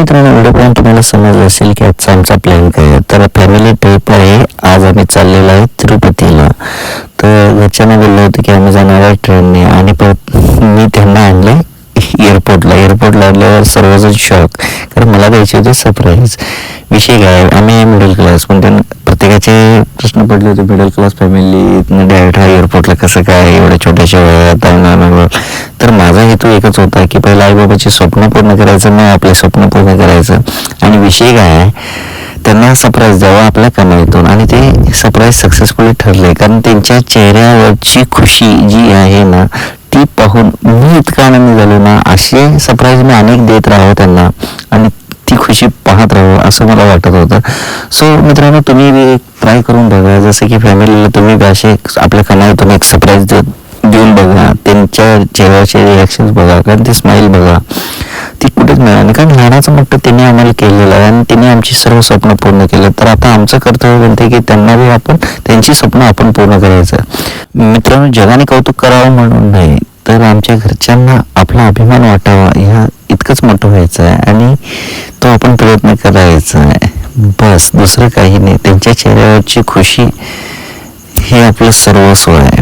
मित्रांनो, व्हिडिओ पाहून तुम्हाला समजलं असेल की आजचा आमचा प्लॅन काय आहे. तर फॅमिली ट्रिप आहे. आज आम्ही चाललेलो आहे तिरुपतीला. तर घरच्यांना बोललं होतं की आम्ही जाणार आहे ट्रेनने, आणि परत मी त्यांना आणले एअरपोर्टला आणल्यावर सर्वजण शॉक, कारण मला द्यायचे होते सरप्राईज. विषय काय, आम्ही मिडल क्लास, पण त्यांना प्रत्येकाचे प्रश्न पडले होते. मिडल क्लास फॅमिली डायरेक्ट हा एअरपोर्टला कसं काय एवढ्या छोट्याशा वयात. तर माझा हेतू एकच होता की पहिला आईबाबाची स्वप्न पूर्ण करायचं, मग आपले स्वप्न पूर्ण करायचं. आणि विषय काय आहे, त्यांना सरप्राईज द्यावा आपल्या कमाईतून, आणि ते सरप्राईज सक्सेसफुली ठरले. कारण त्यांच्या चेहऱ्यावरची खुशी जी आहे ना, ती पाहून मी इतका आनंदी झालो ना. असे सरप्राईज मी अनेक देत राहावं त्यांना, आणि ती खुशी पाहत राहावं असं मला वाटत होतं. सो मित्रांनो, तुम्ही बी ट्राय करून बघा. जसं की फॅमिलीला तुम्ही असे आपल्या कमाईतून एक सरप्राईज देऊन बघा. त्यांच्या चेहऱ्याचे रिॲक्शन्स बघा, कारण ते स्माईल बघा, ती कुठेच मिळाली. कारण लहानाचं मोठं त्यांनी आम्हाला केलेलं आहे, आणि त्यांनी आमची सर्व स्वप्न पूर्ण केलं. तर आता आमचं कर्तव्य बनते की त्यांना बी आपण त्यांची स्वप्न आपण पूर्ण करायचं. मित्रांनो, जगाने कौतुक करावं म्हणून नाही, तर आमच्या घरच्यांना आपला अभिमान वाटावा ह्या इतकंच मोठं व्हायचं आहे, आणि तो आपण प्रयत्न करायचा आहे. बस, दुसरं काही नाही. त्यांच्या चेहऱ्यावरची खुशी हे आपलं सर्वस्व आहे.